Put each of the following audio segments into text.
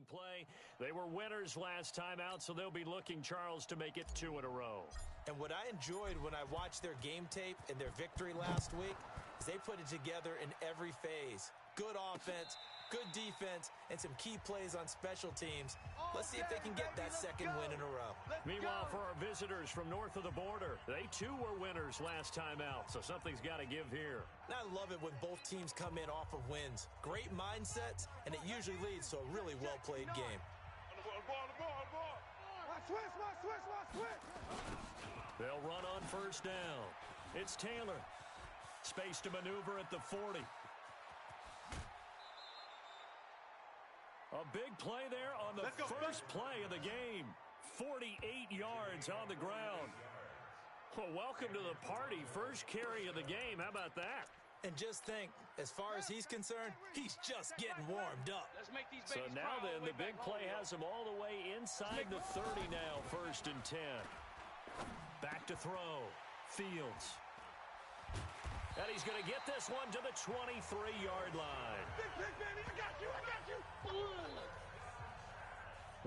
opening play. They were winners last time out, so they'll be looking, Charles, to make it 2 in a row. And what I enjoyed when I watched their game tape and their victory last week is they put it together in every phase. Good offense, good defense, and some key plays on special teams. Let's see if they can get that second win in a row. Meanwhile, for our visitors from north of the border, they too were winners last time out, so something's got to give here. And I love it when both teams come in off of wins. Great mindsets, and it usually leads to a really well-played game. They'll run on first down. It's Taylor. Space to maneuver at the 40. A big play there on the first play of the game. 48 yards on the ground. Well, welcome to the party. First carry of the game. How about that? And just think, as far as he's concerned, he's just getting warmed up. So now then, the big play has him all the way inside the 30 now, 1st and 10. Back to throw. Fields. And he's going to get this one to the 23-yard line. Big pick, baby. I got you.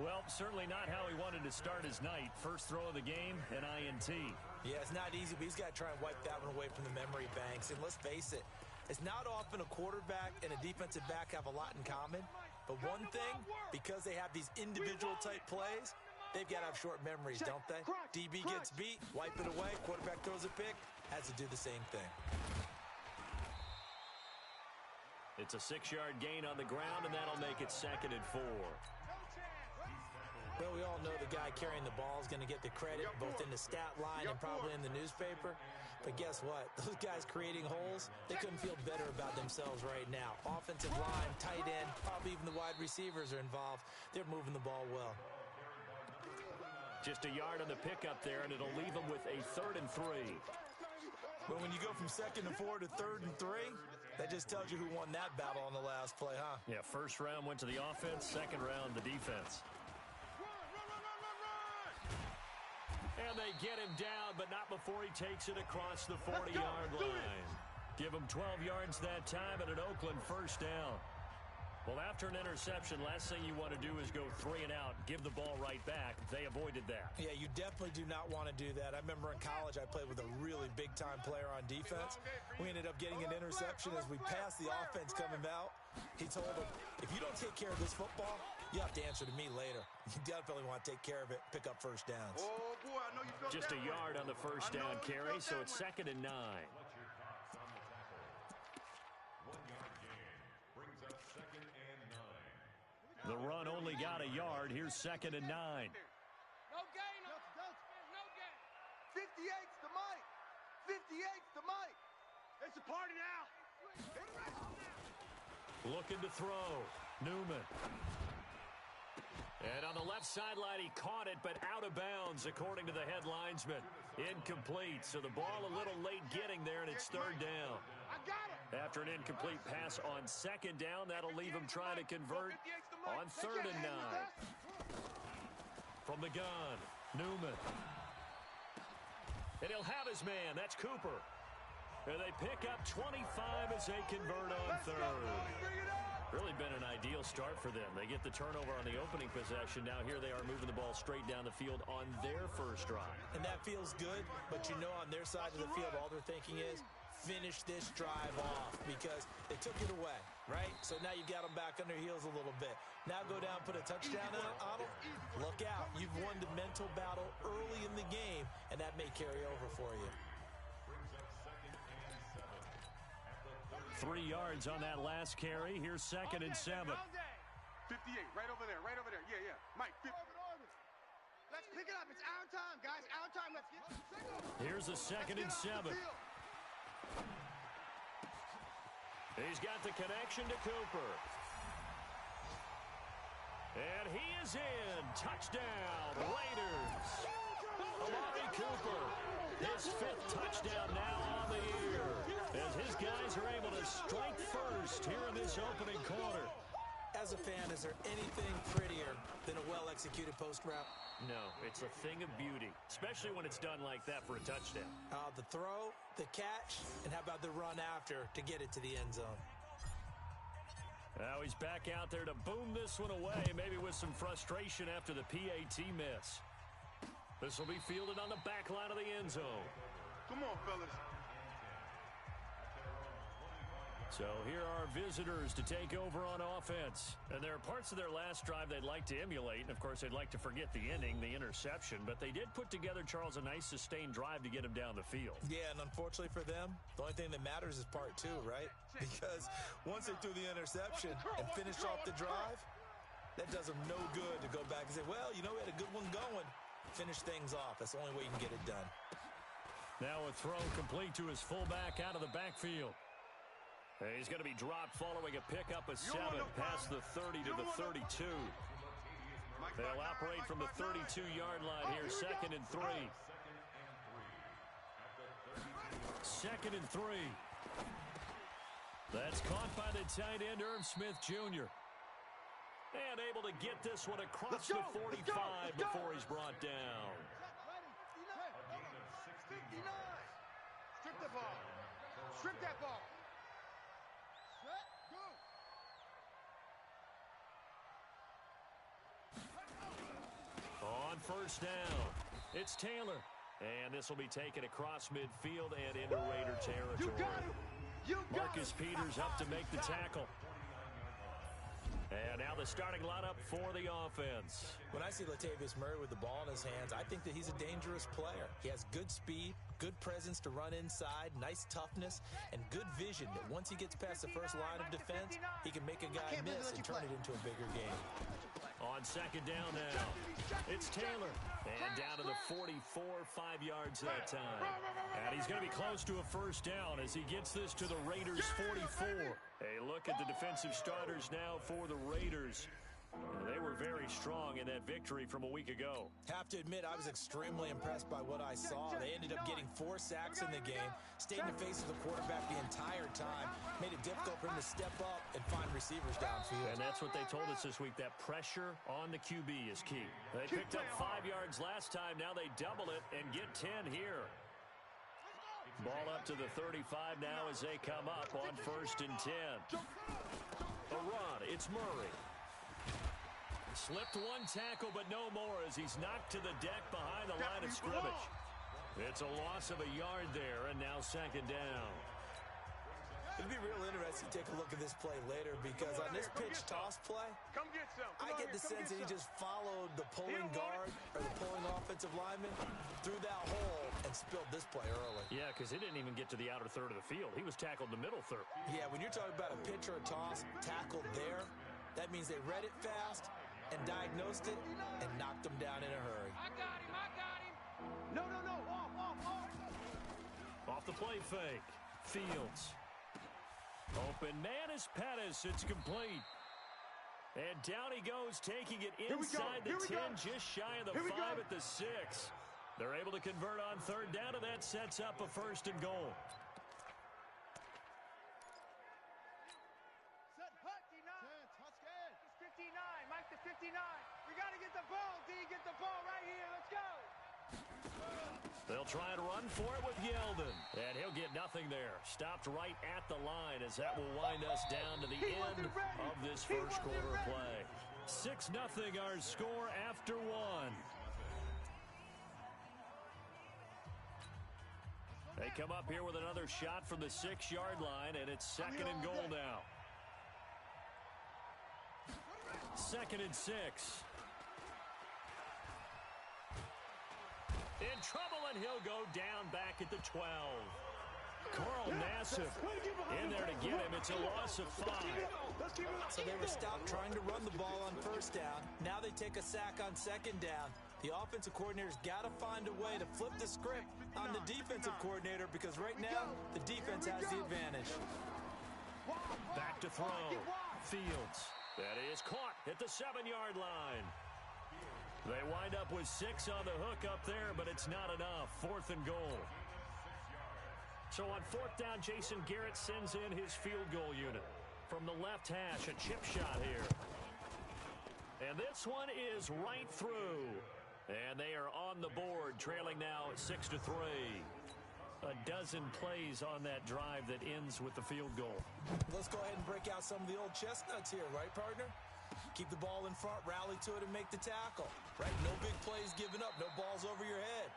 Well, certainly not how he wanted to start his night. First throw of the game, an INT. Yeah, it's not easy, but he's got to try and wipe that one away from the memory banks. And let's face it, it's not often a quarterback and a defensive back have a lot in common. But one thing, because they have these individual-type plays, they've got to have short memories, don't they? DB gets beat, wipe it away, quarterback throws a pick, has to do the same thing. It's a 6-yard gain on the ground, and that'll make it 2nd and 4. Well, we all know the guy carrying the ball is going to get the credit, both in the stat line and probably in the newspaper. But guess what? Those guys creating holes, they couldn't feel better about themselves right now. Offensive line, tight end, probably even the wide receivers are involved. They're moving the ball well. Just a yard on the pickup there, and it'll leave them with a 3rd and 3. But when you go from 2nd and 4 to 3rd and 3, that just tells you who won that battle on the last play, huh? Yeah, first round went to the offense, second round the defense. And they get him down, but not before he takes it across the 40-yard line. Give him 12 yards that time and an Oakland first down. Well, after an interception, last thing you want to do is go 3 and out, give the ball right back. They avoided that. Yeah, you definitely do not want to do that. I remember in college I played with a really big-time player on defense. We ended up getting an interception as we passed the offense coming out. He told him, if you don't take care of this football, you have to answer to me later. You definitely want to take care of it, pick up first downs. Oh, boy, I know you felt just a yard on the first down carry, so it's 2nd and 9. 1-yard gain brings up 2nd and 9. The run only got a yard. Here's 2nd and 9. No gain. No gain. 58's the mic. 58's the mic. It's a party now. Looking to throw. Newman. And on the left sideline, he caught it, but out of bounds, according to the head linesman. Incomplete, so the ball a little late getting there, and it's 3rd down. I got it. After an incomplete pass on 2nd down, that'll leave him trying to convert on 3rd and 9. From the gun, Newman. And he'll have his man. That's Cooper. And they pick up 25 as they convert on 3rd. Really been an ideal start for them. They get the turnover on the opening possession. Now here they are moving the ball straight down the field on their first drive. And that feels good, but you know on their side of the field all they're thinking is finish this drive off because they took it away, right? So now you've got them back on their heels a little bit. Now go down, put a touchdown on them. Look out. You've won the mental battle early in the game, and that may carry over for you. 3 yards on that last carry. Here's 2nd and 7. 58, right over there. Yeah. Mike, 50. Let's pick it up. It's our time, guys. Our time. Let's get it. Here's the 2nd and 7. He's got the connection to Cooper. And he is in. Touchdown, Raiders. Amari Cooper, his 5th touchdown now on the year, as his guys are able to strike first here in this opening quarter. As a fan, is there anything prettier than a well-executed post route? No, it's a thing of beauty, especially when it's done like that for a touchdown. The throw, the catch, and how about the run after to get it to the end zone? Now he's back out there to boom this one away, maybe with some frustration after the PAT miss. This will be fielded on the back line of the end zone. Come on, fellas. So here are visitors to take over on offense. And there are parts of their last drive they'd like to emulate. And, of course, they'd like to forget the inning, the interception. But they did put together, Charles, a nice sustained drive to get him down the field. Yeah, and unfortunately for them, the only thing that matters is part two, right? Because once they threw the interception and finished off the drive, that does them no good to go back and say, well, you know, we had a good one going. Finish things off. That's the only way you can get it done. Now a throw complete to his fullback out of the backfield. He's going to be dropped following a pickup of 7 past the 30 to the 32. They'll operate from the 32-yard line here, 2nd and 3. 2nd and 3. That's caught by the tight end, Irv Smith Jr. And able to get this one across the 45 before he's brought down. 59. Strip the ball. Strip that ball. On first down, it's Taylor. And this will be taken across midfield and into Raider territory. Marcus Peters up to make the tackle. And now the starting lineup for the offense. When I see Latavius Murray with the ball in his hands, I think that he's a dangerous player. He has good speed, good presence to run inside, nice toughness, and good vision that once he gets past the first line of defense, he can make a guy miss and turn it into a bigger game. On second down now, it's Taylor. And down to the 44, 5 yards that time. And he's going to be close to a first down as he gets this to the Raiders' 44. A look at the defensive starters now for the Raiders. They were very strong in that victory from a week ago. Have to admit, I was extremely impressed by what I saw. They ended up getting 4 sacks in the game, stayed in the face of the quarterback the entire time, made it difficult for him to step up and find receivers downfield. And that's what they told us this week, that pressure on the QB is key. They picked up 5 yards last time. Now they double it and get 10 here. Ball up to the 35 now as they come up on 1st and 10. A run, it's Murray. Slipped one tackle, but no more as he's knocked to the deck behind the line of scrimmage. It's a loss of a yard there, and now 2nd down. It'd be real interesting to take a look at this play later because on this pitch toss play, I get the sense that he just followed the pulling guard or the pulling offensive lineman through that hole and spilled this play early. Yeah, because he didn't even get to the outer third of the field. He was tackled in the middle third. Yeah, when you're talking about a pitch or a toss tackled there, that means they read it fast and diagnosed it and knocked him down in a hurry. I got him. No. Off the play fake. Fields. Open man is Pettis. It's complete. And down he goes, taking it inside the 10, just shy of the 5 at the 6. They're able to convert on 3rd down, and that sets up a 1st and goal. Set 59. Mike the 59. We got to get the ball, D. Get the ball right here. Let's go. They'll try and run for it with Yeldon. And he'll get nothing there. Stopped right at the line as that will wind us down to the end of this first quarter play. 6-0 our score after 1. They come up here with another shot from the 6-yard line, and it's 2nd and goal now. 2nd and 6. In trouble, and he'll go down back at the 12. Carl Nassif in there to get him. It's a loss of 5. So they were stopped trying to run the ball on 1st down. Now they take a sack on 2nd down. The offensive coordinator's got to find a way to flip the script on the defensive coordinator because right now the defense has the advantage. Back to throw. Fields. That is caught at the 7-yard line. They wind up with 6 on the hook up there, but it's not enough. 4th and goal. So on 4th down, Jason Garrett sends in his field goal unit. From the left hash, a chip shot here. And this one is right through. And they are on the board, trailing now 6-3. a dozen plays on that drive that ends with the field goal. Let's go ahead and break out some of the old chestnuts here, right, partner? Keep the ball in front, rally to it, and make the tackle. Right? No big plays given up, no balls over your head.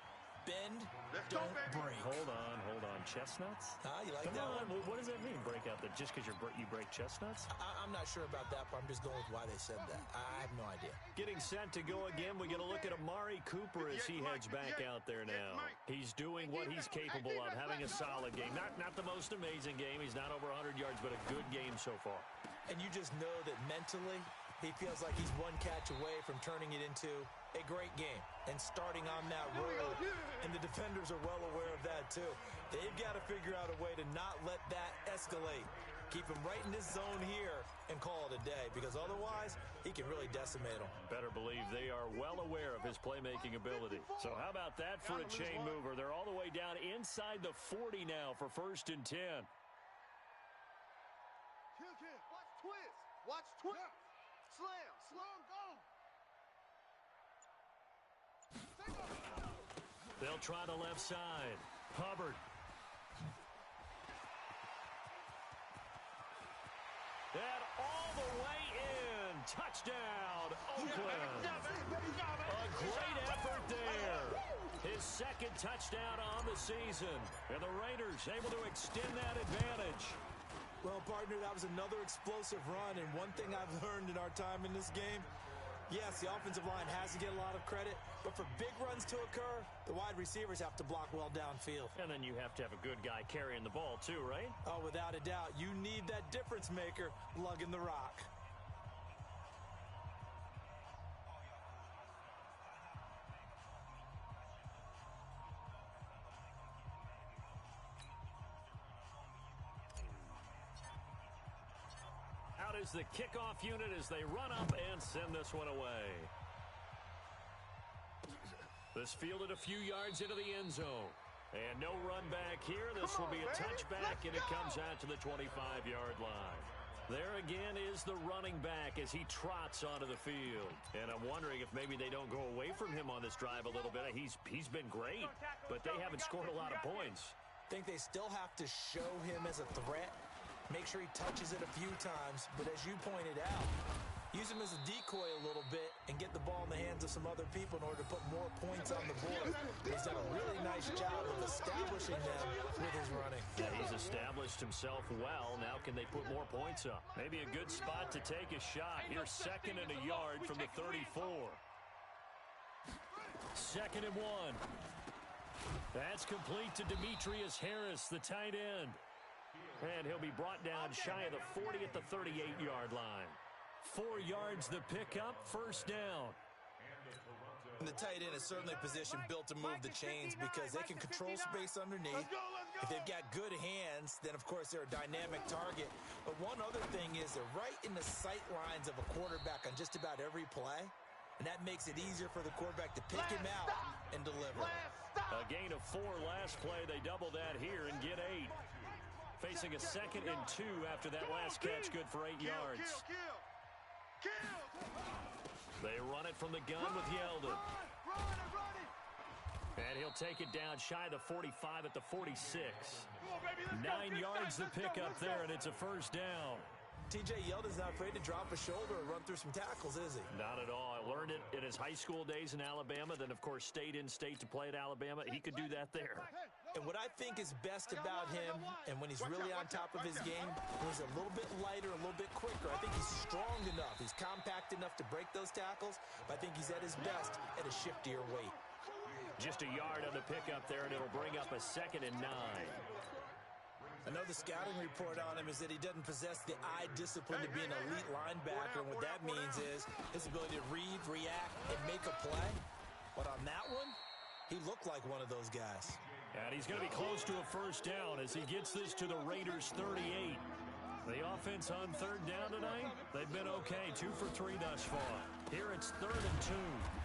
Bend, don't break. Hold on. Chestnuts? You like Come that on. one? What does that mean, break out? That just because you break chestnuts? I'm not sure about that, but I'm just going with why they said that. I have no idea. Getting set to go again. We get a look at Amari Cooper as he heads back out there now. He's doing what he's capable of, having a solid game. Not the most amazing game. He's not over 100 yards, but a good game so far. And you just know that mentally, he feels like he's one catch away from turning it into a great game and starting on that road. And the defenders are well aware of that, too. They've got to figure out a way to not let that escalate. Keep him right in this zone here and call it a day, because otherwise he can really decimate them. Better believe they are well aware of his playmaking ability. So how about that for a chain mover? They're all the way down inside the 40 now for 1st and 10. Watch twist. Watch twist. Slam. Go. They'll try the left side. Hubbard. And all the way in. Touchdown, Oakland. A great effort there. His 2nd touchdown on the season. And the Raiders able to extend that advantage. Well, partner, that was another explosive run, and one thing I've learned in our time in this game, yes, the offensive line has to get a lot of credit, but for big runs to occur, the wide receivers have to block well downfield. And then you have to have a good guy carrying the ball too, right? Oh, without a doubt. You need that difference maker lugging the rock. Out is the kickoff unit as they run up and send this one away. This fielded a few yards into the end zone. And no run back here. This will be a touchback, and it comes out to the 25-yard line. There again is the running back as he trots onto the field. And I'm wondering if maybe they don't go away from him on this drive a little bit. He's been great, but they haven't scored a lot of points. I think they still have to show him as a threat. Make sure he touches it a few times. But as you pointed out, use him as a decoy a little bit and get the ball in the hands of some other people in order to put more points on the board. He's done a really nice job of establishing them with his running. Yeah, he's established himself well. Now can they put more points up? Maybe a good spot to take a shot. Here's 2nd and a yard from the 34. 2nd and 1. That's complete to Demetrius Harris, the tight end. And he'll be brought down shy of the 40 at the 38-yard line. 4 yards the pickup, 1st down. And the tight end is certainly a position built to move the chains because they can control space underneath. If they've got good hands, then of course they're a dynamic target. But one other thing is they're right in the sight lines of a quarterback on just about every play. And that makes it easier for the quarterback to pick him out and deliver. A gain of 4 last play. They double that here and get 8. Facing a 2nd and 2 after that last catch, good for 8 yards. They run it from the gun with Yeldon. And he'll take it down shy of the 45 at the 46. 9 yards the pickup there, and it's a 1st down. T.J. Yeldon's not afraid to drop a shoulder or run through some tackles, is he? Not at all. I learned it in his high school days in Alabama, then, of course, stayed in state to play at Alabama. He could do that there. And what I think is best about him, and when he's really on top of his game, when he's a little bit lighter, a little bit quicker, I think he's strong enough. He's compact enough to break those tackles, but I think he's at his best at a shiftier weight. Just a yard on the pickup there, and it'll bring up a 2nd and 9. I know the scouting report on him is that he doesn't possess the eye discipline to be an elite linebacker, and what that means is his ability to read, react, and make a play. But on that one, he looked like one of those guys. And he's going to be close to a 1st down as he gets this to the Raiders' 38. The offense on 3rd down tonight, they've been okay, 2 for 3 thus far. Here it's 3rd and 2.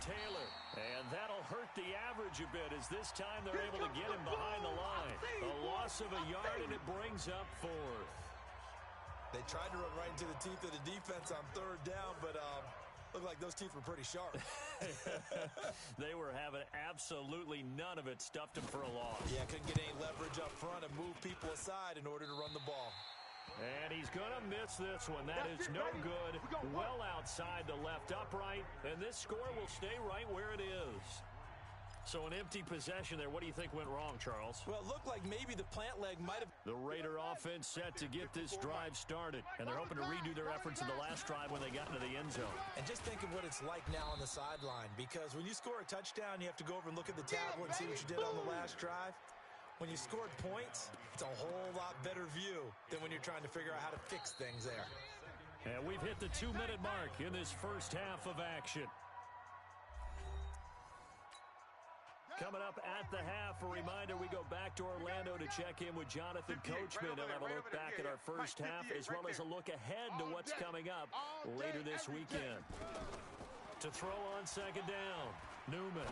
Taylor, and that'll hurt the average a bit as this time they're able to get him behind the line. A loss of a yard, and it brings up 4th. They tried to run right into the teeth of the defense on 3rd down, but Looked like those teeth were pretty sharp. They were having absolutely none of it. Stuffed him for a loss. Yeah, couldn't get any leverage up front and move people aside in order to run the ball. And he's going to miss this one. That is no good. Well outside the left upright. And this score will stay right where it is. So an empty possession there. What do you think went wrong, Charles? Well, it looked like maybe the plant leg might have... The Raider offense set to get this drive started. And they're hoping to redo their efforts in the last drive when they got into the end zone. And just think of what it's like now on the sideline. Because when you score a touchdown, you have to go over and look at the tablet and see what you did on the last drive. When you scored points, it's a whole lot better view than when you're trying to figure out how to fix things there. And we've hit the 2-minute mark in this first half of action. Coming up at the half, a reminder, we go back to Orlando to check in with Jonathan Coachman. He'll have a look back at our first half as well as a look ahead to what's coming up later this weekend. To throw on second down, Newman.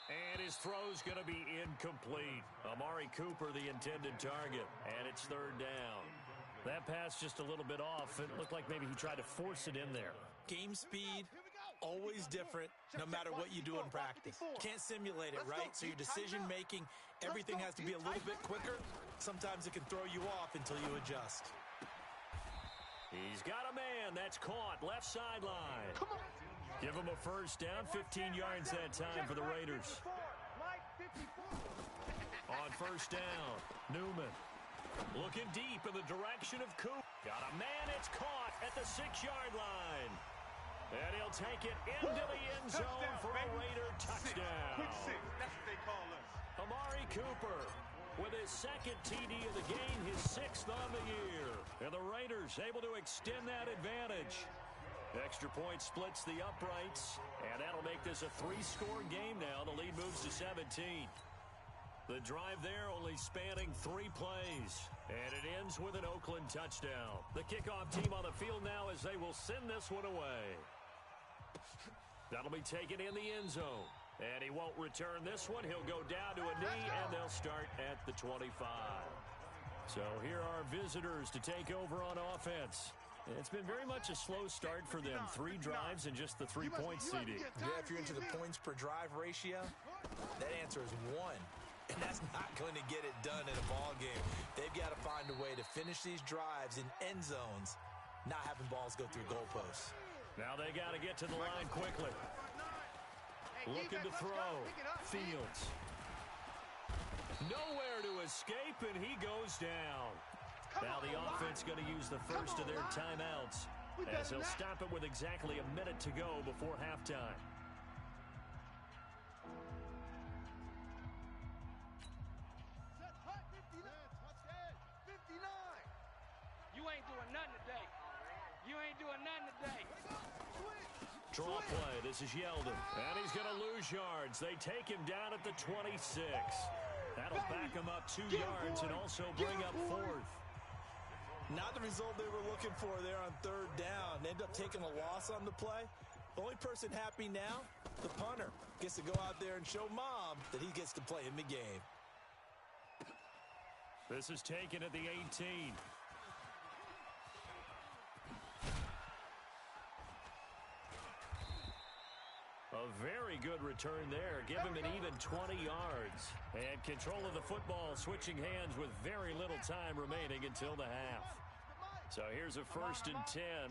And his throw's going to be incomplete. Amari Cooper, the intended target, and it's third down. That pass just a little bit off. It looked like maybe he tried to force it in there. Game speed, always different, no matter what you do in practice. Can't simulate it, right? So your decision-making, everything has to be a little bit quicker. Sometimes it can throw you off until you adjust. He's got a man. That's caught. Left sideline. Give him a first down. 15 yards that time for the Raiders. On first down, Newman. Looking deep in the direction of Coop. Got a man. It's caught at the 6-yard line. And he'll take it into the end zone for a Raider touchdown. Quick six. That's what they call us. Amari Cooper with his second TD of the game, his 6th on the year. And the Raiders able to extend that advantage. Extra point splits the uprights, and that'll make this a 3-score game now. The lead moves to 17. The drive there only spanning 3 plays, and it ends with an Oakland touchdown. The kickoff team on the field now as they will send this one away. That'll be taken in the end zone. And he won't return this one. He'll go down to a knee, and they'll start at the 25. So here are visitors to take over on offense. It's been very much a slow start for them. 3 drives and just the 3-point CD. Yeah, if you're into the points per drive ratio, that answer is 1. And that's not going to get it done in a ball game. They've got to find a way to finish these drives in end zones, not having balls go through goalposts. Now they got to get to the line quickly. Looking to throw. Fields. Nowhere to escape, and he goes down. Now the offense going to use the first of their timeouts as they'll stop it with exactly a minute to go before halftime. You ain't doing nothing today. You ain't doing nothing today. Draw play. This is Yeldon. And he's going to lose yards. They take him down at the 26. That'll back him up 2 yards and also bring up 4th. Not the result they were looking for there on third down. They end up taking a loss on the play. The only person happy now, the punter, gets to go out there and show Mom that he gets to play in the game. This is taken at the 18. A very good return there. Give him an even 20 yards. And control of the football switching hands with very little time remaining until the half. So here's a 1st and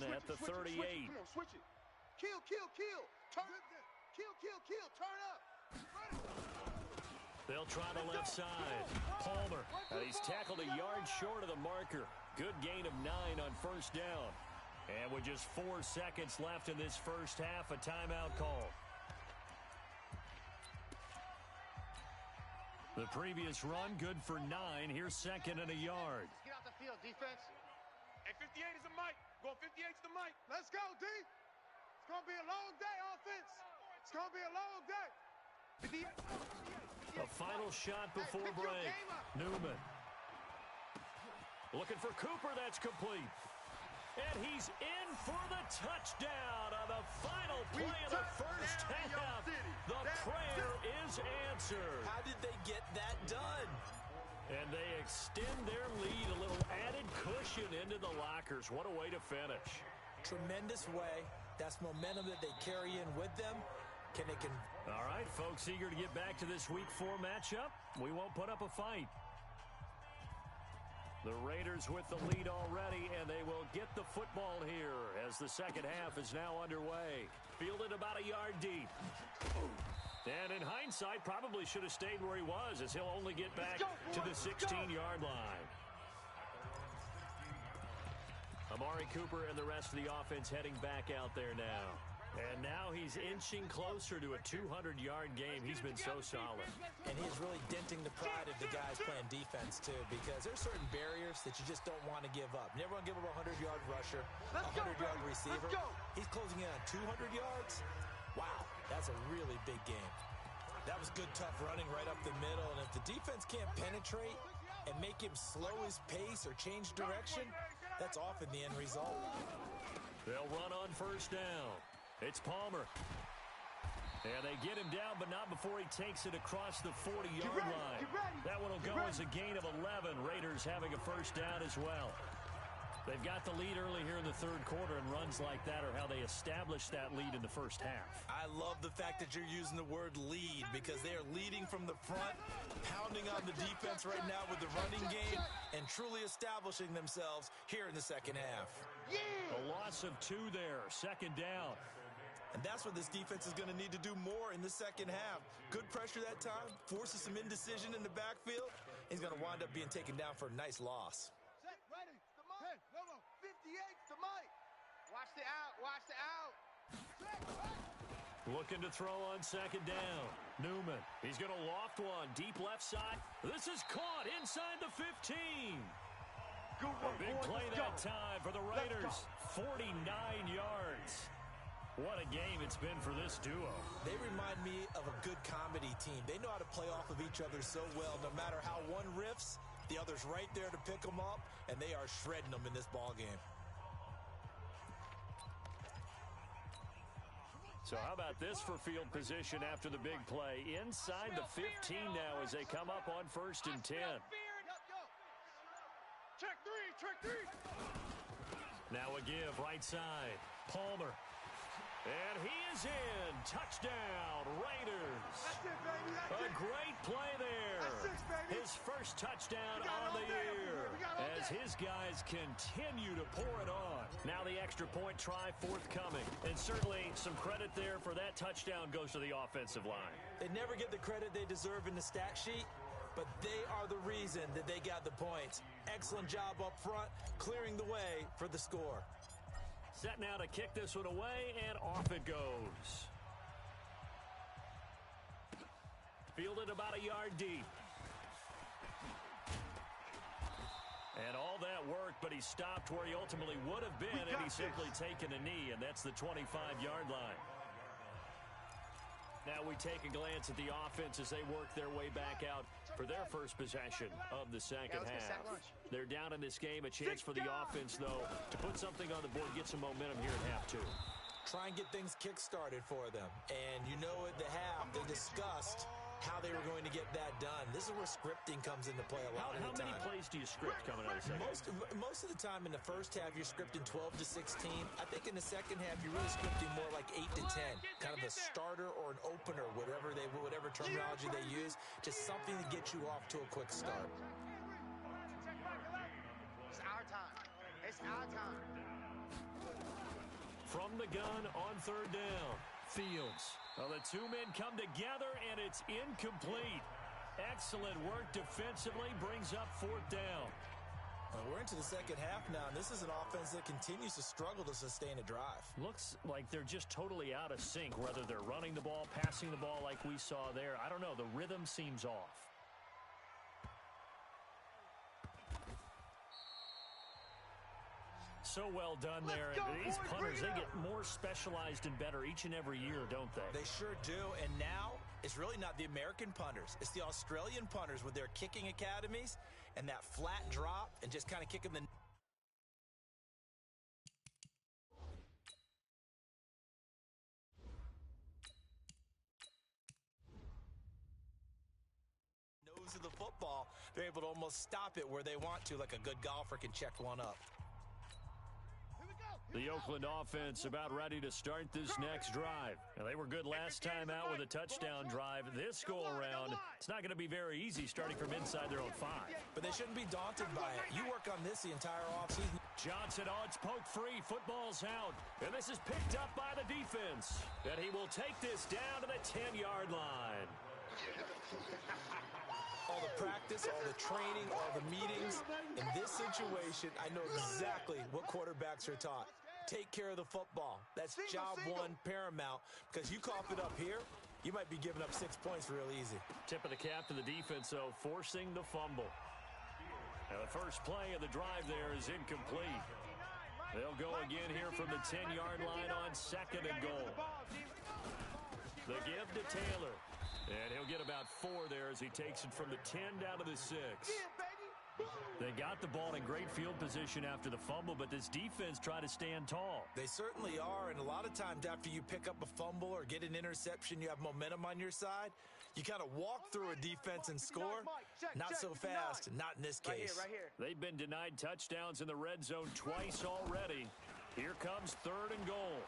10 at the 38. Switch it. Kill, kill, kill. Turn. Kill, kill, kill. Turn up. They'll try the left side. Palmer. He's tackled a yard short of the marker. Good gain of 9 on first down. And with just 4 seconds left in this first half, a timeout call. The previous run, good for 9. Here's 2nd and a yard. Get out the field, defense. Hey, 58 is a Mike. Going 58 is the Mike. Let's go, D. It's going to be a long day, offense. It's going to be a long day. A final shot before break. Newman. Looking for Cooper. That's complete. And he's in for the touchdown on the final play of the first half. The prayer is answered. How did they get that done? And they extend their lead, a little added cushion into the lockers. What a way to finish. tremendous way. That's momentum that they carry in with them. All right, folks, eager to get back to this Week 4 matchup. We won't put up a fight. The Raiders with the lead already, and they will get the football here as the second half is now underway. Fielded about a yard deep. And in hindsight, probably should have stayed where he was, as he'll only get back to the 16-yard line. Amari Cooper and the rest of the offense heading back out there now. And now he's inching closer to a 200-yard game. He's been so solid. And he's really denting the pride of the guys playing defense, too, because there's certain barriers that you just don't want to give up. Never want to give up a 100-yard rusher, a 100-yard receiver. He's closing in on 200 yards. Wow, that's a really big game. That was good, tough running right up the middle. And if the defense can't penetrate and make him slow his pace or change direction, that's often the end result. They'll run on first down. It's Palmer. And they get him down, but not before he takes it across the 40-yard line. That one will go as a gain of 11. Raiders having a first down as well. They've got the lead early here in the third quarter, and runs like that are how they establish that lead in the first half. I love the fact that you're using the word lead, because they are leading from the front, pounding on the defense right now with the running game, and truly establishing themselves here in the second half. A loss of 2 there, second down. And that's what this defense is going to need to do more in the second half. Good pressure that time, forces some indecision in the backfield. He's going to wind up being taken down for a nice loss. Set, ready, the Mike. Hey, no, 58, the Mike. Watch the out, watch the out. Set, right. Looking to throw on second down. Newman, he's going to loft one, deep left side. This is caught inside the 15. Good work, Big boys. play Let's that go. time for the Raiders. 49 yards. What a game it's been for this duo. They remind me of a good comedy team. They know how to play off of each other so well. No matter how one riffs, the other's right there to pick them up, and they are shredding them in this ball game. So how about this for field position after the big play? Inside the 15 now as they come up on 1st and 10. Check three. Now a give, right side. Palmer. And he is in. Touchdown, Raiders. That's it, baby. That's A it. great play there. That's it, baby. His first touchdown We got on all the day up year here. We got all as day. his guys continue to pour it on. Now the extra point try forthcoming. And certainly some credit there for that touchdown goes to the offensive line. They never get the credit they deserve in the stat sheet, but they are the reason that they got the points. Excellent job up front, clearing the way for the score. Set now to kick this one away, and off it goes. Fielded about a yard deep. And all that work, but he stopped where he ultimately would have been, and he's simply taken a knee, and that's the 25-yard line. Now we take a glance at the offense as they work their way back out for their first possession of the second half. They're down in this game. A chance for the offense, though, to put something on the board, get some momentum here at half 2. Try and get things kick-started for them. And you know at the half, they discussed how they were going to get that done. This is where scripting comes into play a lot of the time. How many plays do you script coming out of the second? Most of the time in the first half, you're scripting 12 to 16. I think in the second half, you're really scripting more like 8 to 10. Kind of a starter or an opener, whatever terminology they use. Just something to get you off to a quick start. It's our time. It's our time. From the gun on third down. Fields. Well, the two men come together, and it's incomplete. Excellent work defensively, brings up fourth down. We're into the second half now, and this is an offense that continues to struggle to sustain a drive. Looks like they're just totally out of sync, whether they're running the ball, passing the ball like we saw there. I don't know. The rhythm seems off. So well done there. And these punters, they get more specialized and better each and every year, don't they? They sure do. And now it's really not the American punters. It's the Australian punters with their kicking academies and that flat drop and just kind of kicking the nose of the football. They're able to almost stop it where they want to, like a good golfer can check one up. Here we go. The Oakland offense about ready to start this next drive. Now, they were good last time out with a touchdown drive. This go-around, it's not going to be very easy starting from inside their own 5. But they shouldn't be daunted by it. You work on this the entire offseason. Johnson, it's poked free. Football's out. And this is picked up by the defense. And he will take this down to the 10-yard line. All the practice, all the training, all the meetings. In this situation, I know exactly what quarterbacks are taught. Take care of the football. That's job one paramount, because you cough it up here, you might be giving up 6 points real easy. Tip of the cap to the defense, though, forcing the fumble. Now, the first play of the drive there is incomplete. They'll go again here from the 10-yard line on 2nd and goal. The give to Taylor. And he'll get about 4 there as he takes it from the 10 down to the 6. They got the ball in great field position after the fumble, but this defense tried to stand tall. They certainly are, and a lot of times after you pick up a fumble or get an interception, you have momentum on your side. You kind of walk through a defense and score. Not so fast, not in this case. Right here. They've been denied touchdowns in the red zone twice already. Here comes 3rd and goal.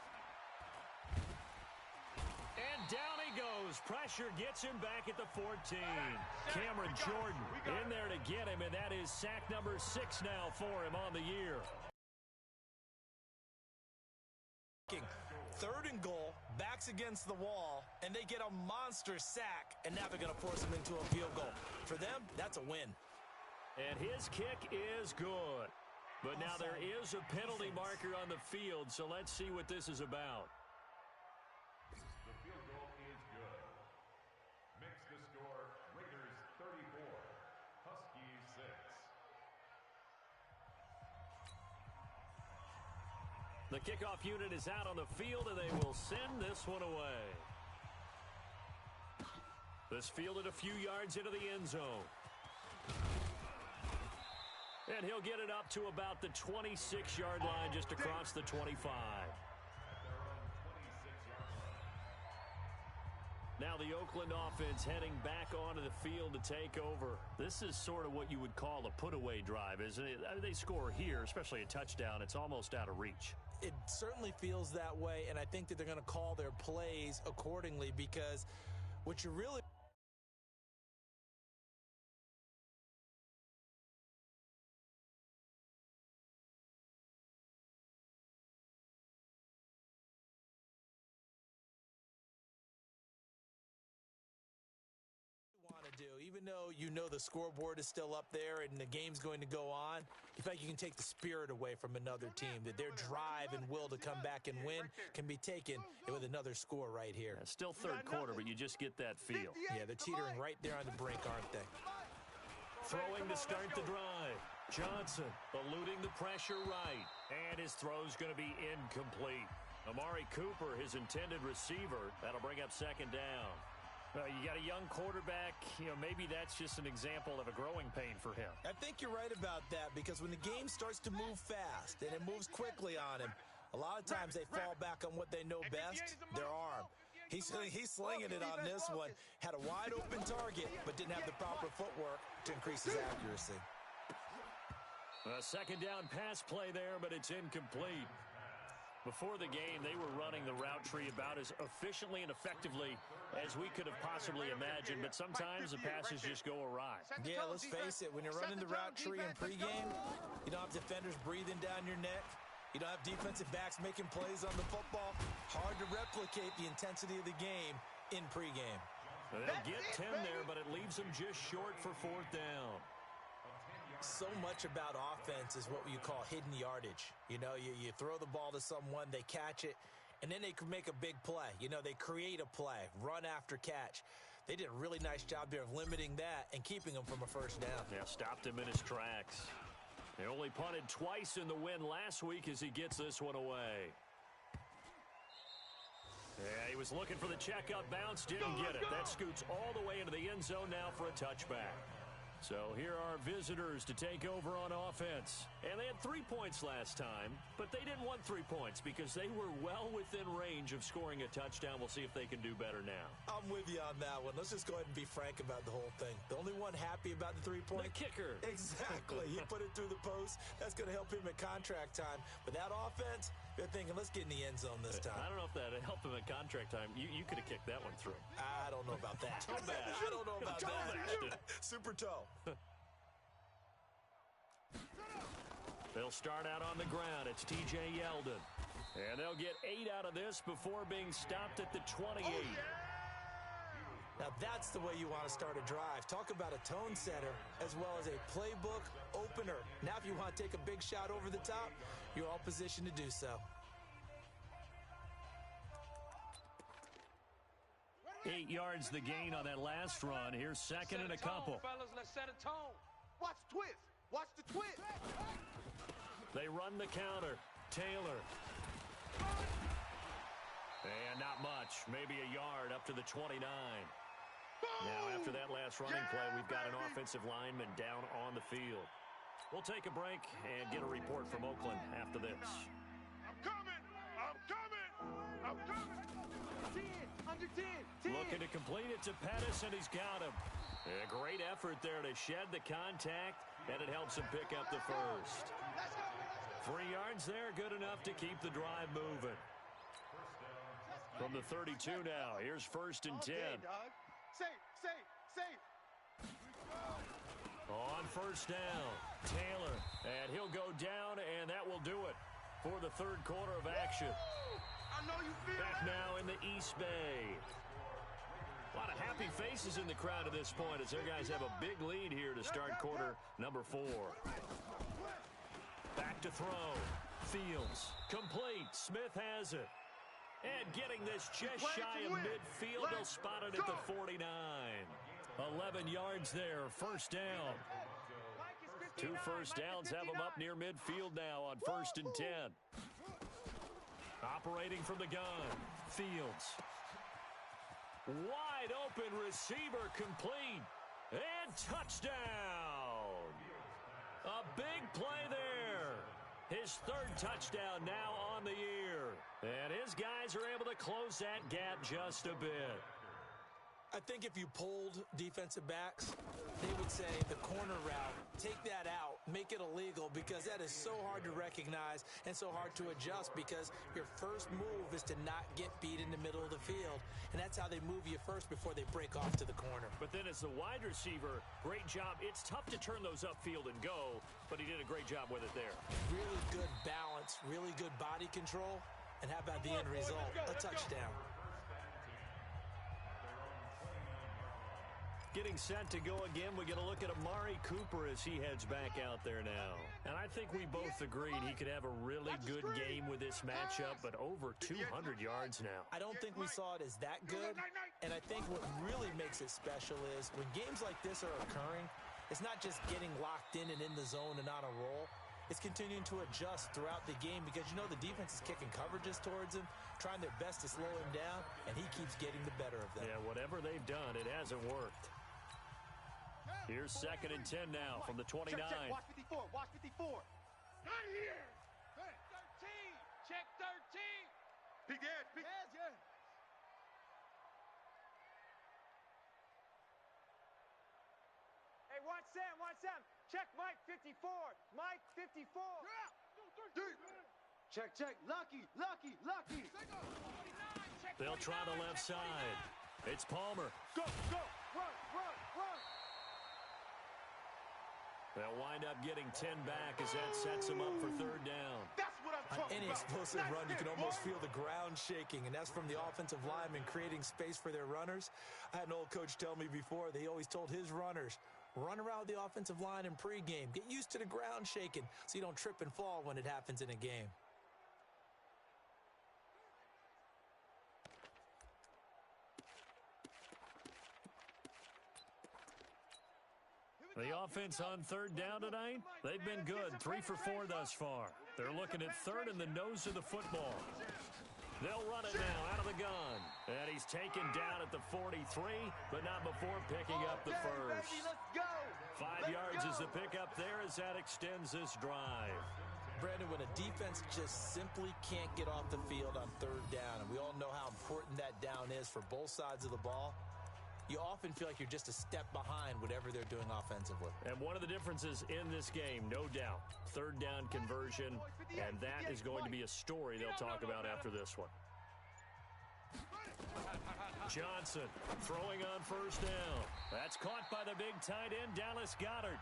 And down he goes. Pressure gets him back at the 14. Cameron Jordan in there to get him, and that is sack number 6 now for him on the year. 3rd and goal, backs against the wall, and they get a monster sack, and now they're going to force him into a field goal. For them, that's a win. And his kick is good. But now there is a penalty marker on the field, so let's see what this is about. The field goal is good. Makes the score Raiders 34, Huskies 6. The kickoff unit is out on the field, and they will send this one away. This fielded a few yards into the end zone. And he'll get it up to about the 26-yard line, just across the 25. Now the Oakland offense heading back onto the field to take over. This is sort of what you would call a put-away drive, isn't it? I mean, they score here, especially a touchdown. It's almost out of reach. It certainly feels that way, and I think that they're going to call their plays accordingly, because what you really even though you know the scoreboard is still up there and the game's going to go on, you feel like you can take the spirit away from another team, that their drive and will to come back and win can be taken with another score right here. Yeah, still 3rd quarter, but you just get that feel. Yeah, they're teetering right there on the brink, aren't they? Throwing to start the drive. Johnson eluding the pressure right. And his throw's going to be incomplete. Amari Cooper, his intended receiver. That'll bring up 2nd down. You got a young quarterback, maybe that's just an example of a growing pain for him. I think you're right about that, because when the game starts to move fast and it moves quickly on him, a lot of times they fall back on what they know best, their arm. He's slinging it on this one. Had a wide open target, but didn't have the proper footwork to increase his accuracy. A 2nd down pass play there, but it's incomplete. Before the game, they were running the route tree about as efficiently and effectively as we could have possibly imagined, but sometimes the passes just go awry. Yeah, let's face it, when you're running the route tree in pregame, you don't have defenders breathing down your neck. You don't have defensive backs making plays on the football. Hard to replicate the intensity of the game in pregame. They'll get 10 there, but it leaves them just short for 4th down. So much about offense is what you call hidden yardage. You throw the ball to someone, they catch it, and then they can make a big play. They create a play, run after catch. They did a really nice job there of limiting that and keeping them from a 1st down. Yeah, stopped him in his tracks. They only punted twice in the win last week as he gets this one away. Yeah, he was looking for the check-up bounce, didn't get it. That scoots all the way into the end zone now for a touchback. So here are visitors to take over on offense. And they had 3 points last time, but they didn't want 3 points because they were well within range of scoring a touchdown. We'll see if they can do better now. I'm with you on that one. Let's just go ahead and be frank about the whole thing. The only one happy about the 3-point? The kicker. Exactly. He put it through the post. That's going to help him at contract time. But that offense, They're thinking, let's get in the end zone this time. I don't know if that helped him in contract time. You could have kicked that one through. I don't know about that. Toe bash. I don't know about Toe that. bashed. Super toe. They'll start out on the ground. It's T.J. Yeldon. And they'll get 8 out of this before being stopped at the 28. Oh, yeah! Now that's the way you want to start a drive. Talk about a tone setter as well as a playbook opener. Now if you want to take a big shot over the top, you're all positioned to do so. 8 yards the gain on that last run. Here's second and a couple. Fellas, let's set a tone. Watch the twist. Watch the twist. They run the counter. Taylor. And not much. Maybe a yard up to the 29. Now, after that last running play, we've got an offensive lineman down on the field. We'll take a break and get a report from Oakland after this. I'm coming. I'm coming. I'm coming. 10, under 10, 10. Looking to complete it to Pettis, and he's got him. A great effort there to shed the contact, and it helps him pick up the first. 3 yards there, good enough to keep the drive moving. From the 32 now, here's first and 10. Safe. On first down, Taylor, and he'll go down, and that will do it for the third quarter of action. I know you feel Back that. now in the East Bay. A lot of happy faces in the crowd at this point as their guys have a big lead here to start quarter number 4. Back to throw. Fields. Complete. Smith has it. And getting this just shy of midfield, they'll spot it at the 49. 11 yards there. First down. 2 first downs have them up near midfield now on first and 10. Operating from the gun. Fields. Wide open receiver complete. And touchdown. A big play there. His third touchdown now on the year. And his guys are able to close that gap just a bit. I think if you polled defensive backs, they would say the corner route, take that out, make it illegal, because that is so hard to recognize and so hard to adjust, because your first move is to not get beat in the middle of the field, and that's how they move you first before they break off to the corner. But then as the wide receiver, great job. It's tough to turn those upfield and go, but he did a great job with it there. Really good balance, really good body control, and how about the end result? A touchdown. Getting set to go again, we get a look at Amari Cooper as he heads back out there now. And I think we both agreed he could have a really good game with this matchup, but over 200 yards now. I don't think we saw it as that good, and I think what really makes it special is when games like this are occurring, it's not just getting locked in and in the zone and on a roll. It's continuing to adjust throughout the game because, you know, the defense is kicking coverages towards him, trying their best to slow him down, and he keeps getting the better of them. Yeah, whatever they've done, it hasn't worked. Here's second and 10 now from the 29. Check. Watch 54. Watch 54. Not here. 13. Check 13. Peek the edge. Peek. Edge. Hey, watch Sam. Check Mike 54. Mike 54. Check. Lucky. They'll try the left side. It's Palmer. Go. Run. They'll wind up getting 10 back as that sets them up for third down. That's what I'm On talking any about. explosive run, you can almost feel the ground shaking, and that's from the offensive linemen creating space for their runners. I had an old coach tell me before, they always told his runners, run around the offensive line in pregame. Get used to the ground shaking so you don't trip and fall when it happens in a game. The offense on third down tonight, they've been good. 3 for 4 thus far. They're looking at third in the nose of the football. They'll run it now out of the gun. And he's taken down at the 43, but not before picking up the first. 5 yards is the pickup there as that extends this drive. Brandon, when a defense just simply can't get off the field on third down, and we all know how important that down is for both sides of the ball, you often feel like you're just a step behind whatever they're doing offensively. And one of the differences in this game, no doubt, third down conversion, and that is going to be a story they'll talk about after this one. Johnson throwing on first down. That's caught by the big tight end, Dallas Goedert.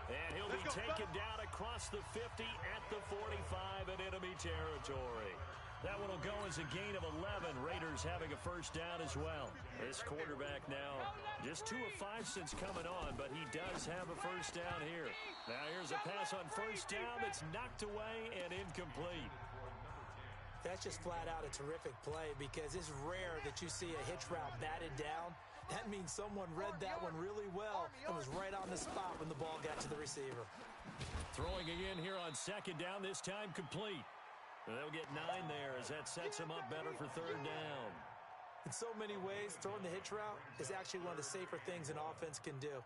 And he'll be taken down across the 50 at the 45 in enemy territory. That one will go as a gain of 11. Raiders having a first down as well. This quarterback now just 2 of 5 since coming on, but he does have a first down here. Now here's a pass on first down that's knocked away and incomplete. That's just flat out a terrific play because it's rare that you see a hitch route batted down. That means someone read that one really well and was right on the spot when the ball got to the receiver. Throwing again here on second down, this time complete. They'll get 9 there as that sets them up better for third down. In so many ways, throwing the hitch route is actually one of the safer things an offense can do.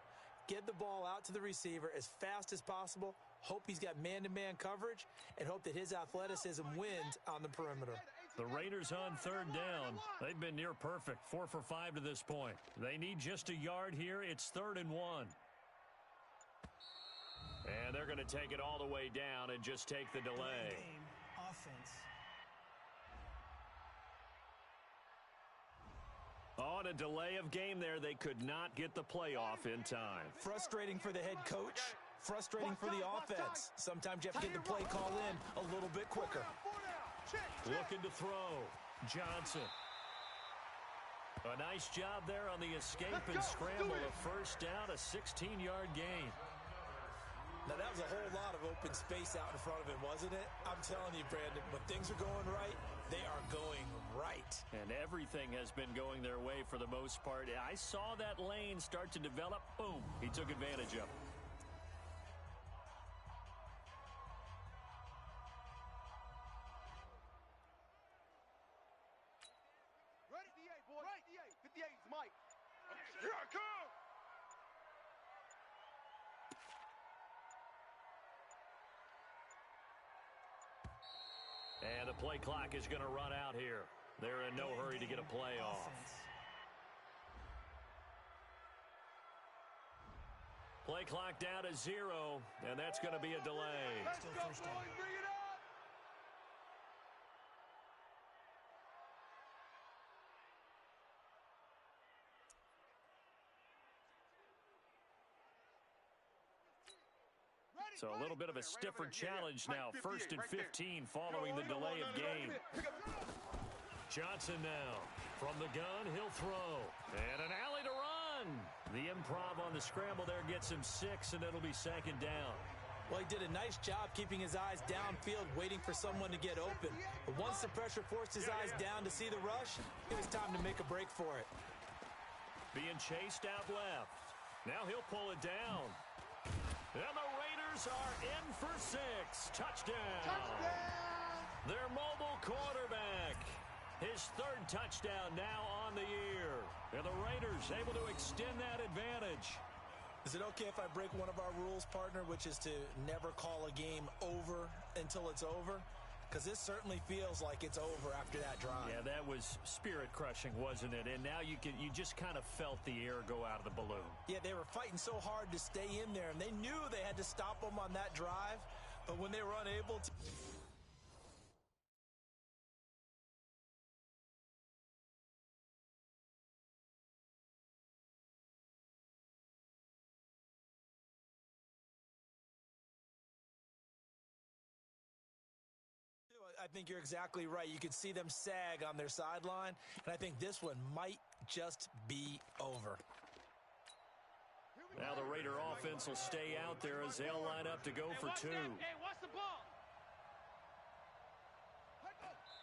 Get the ball out to the receiver as fast as possible, hope he's got man-to-man coverage, and hope that his athleticism wins on the perimeter. The Raiders on third down. They've been near perfect, 4 for 5 to this point. They need just a yard here. It's 3rd and 1. And they're going to take it all the way down and just take the delay. Offense. On a delay of game there, they could not get the playoff in time. Frustrating for the head coach, frustrating for the offense. Sometimes you have to get the play call in a little bit quicker. Looking to throw. Johnson. A nice job there on the escape and scramble. A first down, a 16-yard gain. Now, that was a whole lot of open space out in front of him, wasn't it? I'm telling you, Brandon, when things are going right, they are going right. And everything has been going their way for the most part. I saw that lane start to develop. Boom. He took advantage of it. Ready? 58, boy. Right. 58 is Mike. Here I come. And the play clock is going to run out here. They're in no hurry to get a play off. Play clock down to 0, and that's going to be a delay. Let's go, boys. Bring it up. So a little bit of a stiffer challenge now. 1st and 15 following the delay of game. Johnson now from the gun. He'll throw. And an alley to run. The improv on the scramble there gets him 6, and it'll be 2nd down. Well, he did a nice job keeping his eyes downfield, waiting for someone to get open. But once the pressure forced his eyes down to see the rush, it was time to make a break for it. Being chased out left. Now he'll pull it down. And the Raiders are in for 6. Touchdown. Their mobile quarterback. His 3rd touchdown now on the year. And the Raiders able to extend that advantage. Is it okay if I break one of our rules, partner, which is to never call a game over until it's over? Because this certainly feels like it's over after that drive. Yeah, that was spirit-crushing, wasn't it? And now you just kind of felt the air go out of the balloon. Yeah, they were fighting so hard to stay in there, and they knew they had to stop them on that drive. But when they were unable to... I think you're exactly right. You could see them sag on their sideline, and I think this one might just be over. Now the Raider offense will stay out there as they'll line up to go for 2. Hey, watch the ball.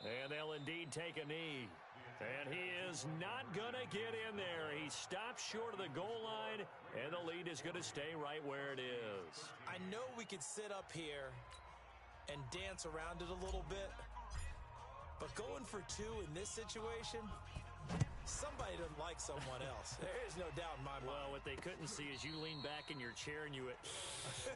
And they'll indeed take a knee. And he is not going to get in there. He stops short of the goal line, and the lead is going to stay right where it is. I know we could sit up here and dance around it a little bit, but going for 2 in this situation, somebody doesn't like someone else. There is no doubt in my mind. Well, what they couldn't see is you lean back in your chair and you went,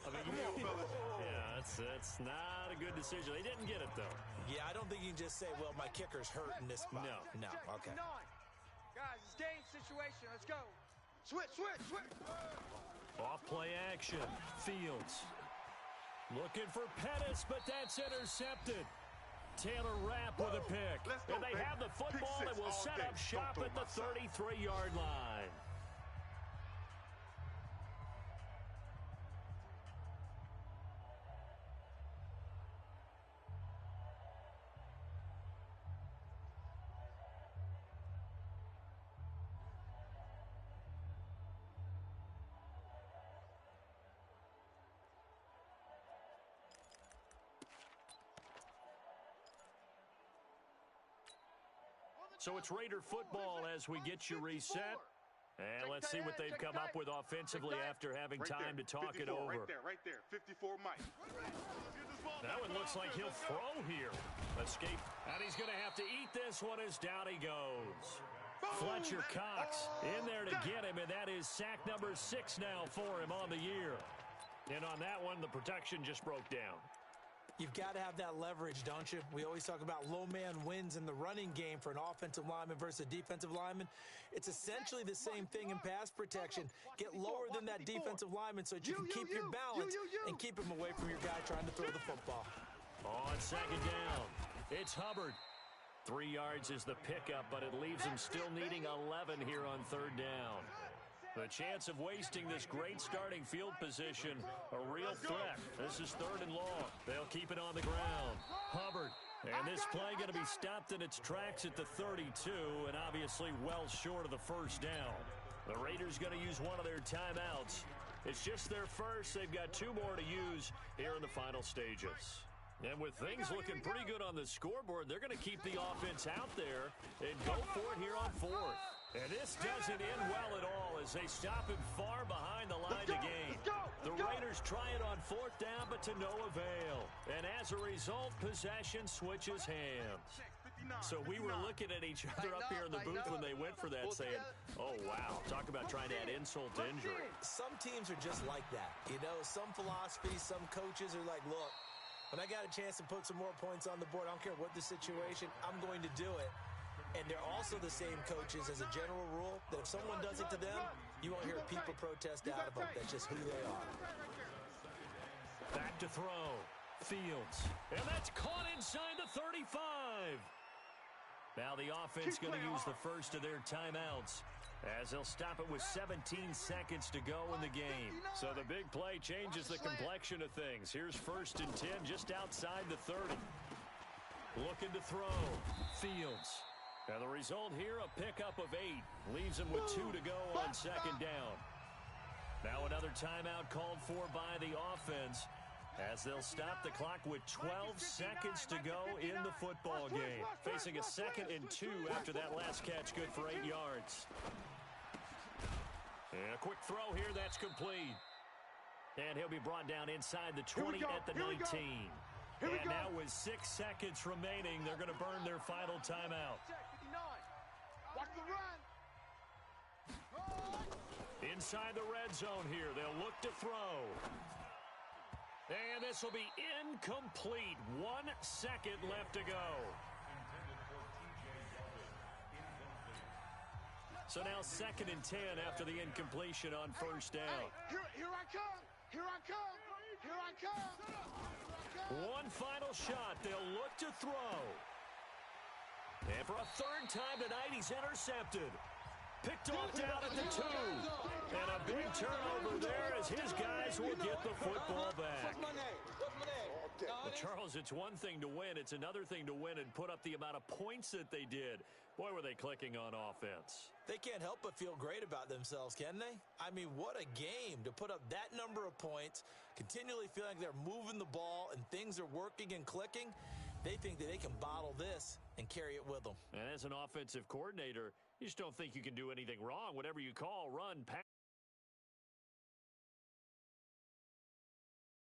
yeah, that's not a good decision. They didn't get it, though. Yeah, I don't think you can just say, well, my kicker's hurt in this spot. No. Okay. Guys, it's game situation. Let's go. Switch. Off play action. Fields. Looking for Pettis, but that's intercepted. Taylor Rapp with a pick. And they have the football and will set up shop at the 33-yard line. So it's Raider football as we get you reset. And let's see what they've come up with offensively after having time to talk it over. Right there. 54 Mike. That one looks like he'll throw here. Escape. And he's going to have to eat this one as down he goes. Fletcher Cox in there to get him, and that is sack number 6 now for him on the year. And on that one, the protection just broke down. You've got to have that leverage, don't you? We always talk about low man wins in the running game for an offensive lineman versus a defensive lineman. It's essentially the same thing in pass protection. Get lower than that defensive lineman so that you can keep your balance and keep him away from your guy trying to throw the football. On second down, it's Hubbard. 3 yards is the pickup, but it leaves him still needing 11 here on third down. The chance of wasting this great starting field position, a real threat. This is third and long. They'll keep it on the ground. Hubbard. And this play going to be stopped in its tracks at the 32, and obviously well short of the first down. The Raiders going to use one of their timeouts. It's just their first. They've got 2 more to use here in the final stages. And with things looking pretty good on the scoreboard, they're going to keep the offense out there and go for it here on fourth. And this doesn't end well at all as they stop him far behind the line to gain. The Raiders try it on fourth down, but to no avail. And as a result, possession switches hands. So we were looking at each other up here in the booth when they went for that saying, oh, wow, talk about trying to add insult to injury. Some teams are just like that. You know, some philosophies, some coaches are like, look, when I got a chance to put some more points on the board, I don't care what the situation, I'm going to do it. And they're also the same coaches as a general rule that if someone does it to them, you won't hear people protest out of them. That's just who they are. Back to throw. Fields. And that's caught inside the 35. Now the offense going to use the first of their timeouts as they'll stop it with 17 seconds to go in the game. So the big play changes the complexion of things. Here's first and 10 just outside the 30. Looking to throw. Fields. And the result here, a pickup of 8. Leaves him with 2 to go on second down. Now another timeout called for by the offense as they'll stop the clock with 12 seconds to go in the football game. Facing a 2nd and 2 after that last catch, good for 8 yards. And a quick throw here, that's complete. And he'll be brought down inside the 20 at the 19. And now with 6 seconds remaining, they're going to burn their final timeout. Watch the run. Inside the red zone here, they'll look to throw. And this will be incomplete. 1 second left to go. So now 2nd and 10 after the incompletion on first down. Hey, here I come. Here I come. Here I come. One final shot. They'll look to throw. And for a 3rd time tonight, he's intercepted. Picked off down at the 2. And a big turnover there as his guys will get the football back. But Charles, it's one thing to win. It's another thing to win and put up the amount of points that they did. Boy, were they clicking on offense. They can't help but feel great about themselves, can they? I mean, what a game to put up that number of points, continually feeling like they're moving the ball and things are working and clicking. They think that they can bottle this and carry it with them. And as an offensive coordinator, you just don't think you can do anything wrong. Whatever you call, run, pass.